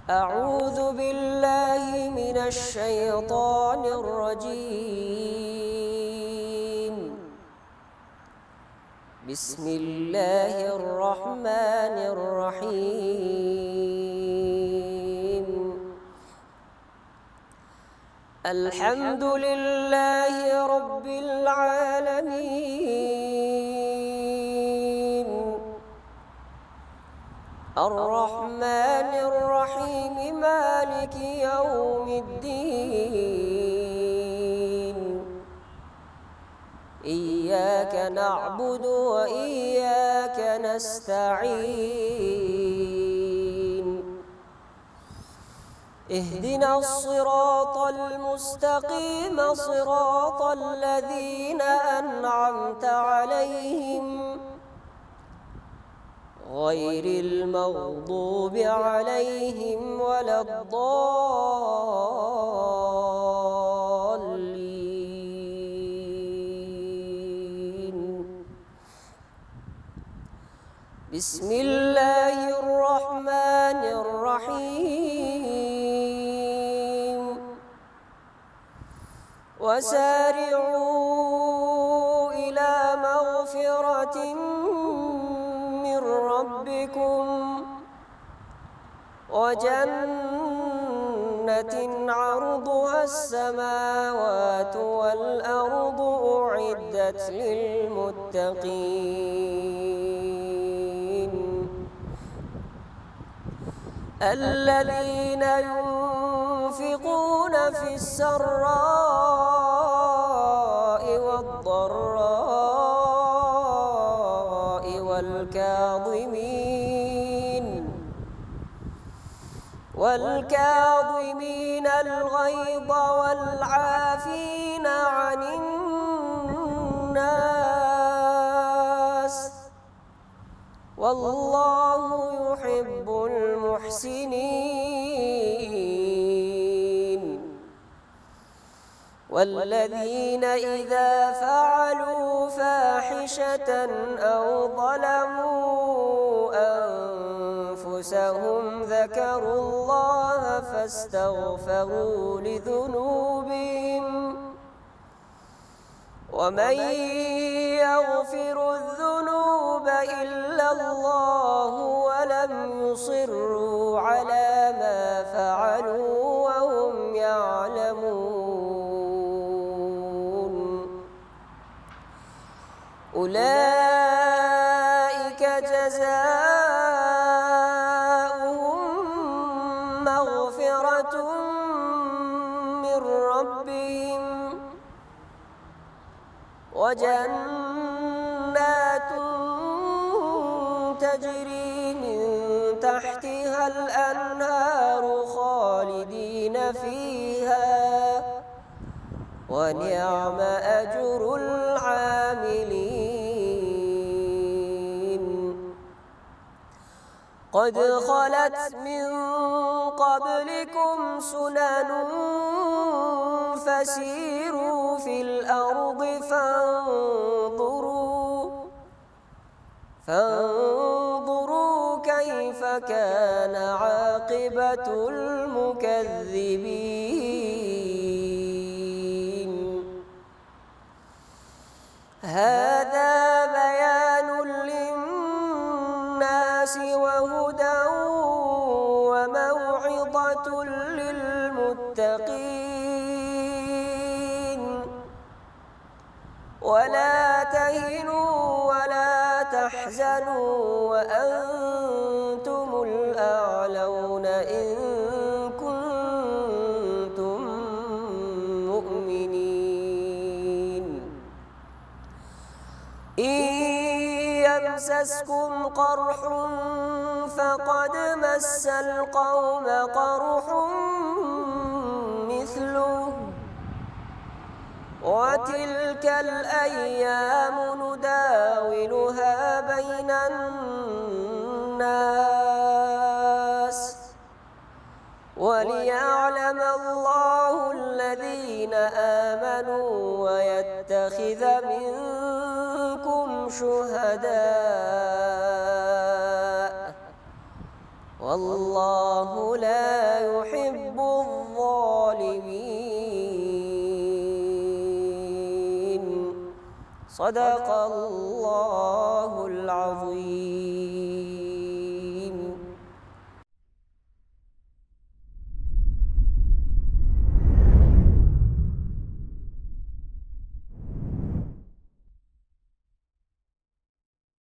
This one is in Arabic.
أعوذ بالله من الشيطان الرجيم. بسم الله الرحمن الرحيم. الحمد لله رب العالمين، الرحمن الرحيم، مالك يوم الدين. إياك نعبد وإياك نستعين. اهدنا الصراط المستقيم، صراط الذين أنعمت عليهم غير المغضوب عليهم ولا الضالين. بسم الله الرحمن الرحيم. وسارعوا إلى مغفرة من ربكم وجنة عرضها السماوات والأرض أعدت للمتقين الذين ينفقون في السراء والضراء والكاظمين الغيظ والعافين عن الناس والله يحب المحسنين. والذين إذا فعلوا فاحشة أو ظلموا أنفسهم ذكروا الله فاستغفروا لذنوبهم ومن يغفر الذنوب إلا الله ولم يصروا على ما فعلوا وهم يعلمون أولئك جزاؤهم مغفرة من ربهم وجنات تجري من تحتها الأنهار خالدين فيها ونعم أجر العاملين. قد خلت من قبلكم سنن فسيروا في الأرض فانظروا كيف كان عاقبة المكذبين. هذا بيان للناس وهدى وموعظة للمتقين. ولا تهنوا ولا تحزنوا وأنتم الأعلون إن كنتم مؤمنين. إن يمسسكم قرح فقد مس القوم قرح مثله وتلك الأيام نداولها بين الناس وليعلم الله الذين آمنوا ويتخذ منكم شهداء والله لا يحب الظالمين. صدق الله العظيم.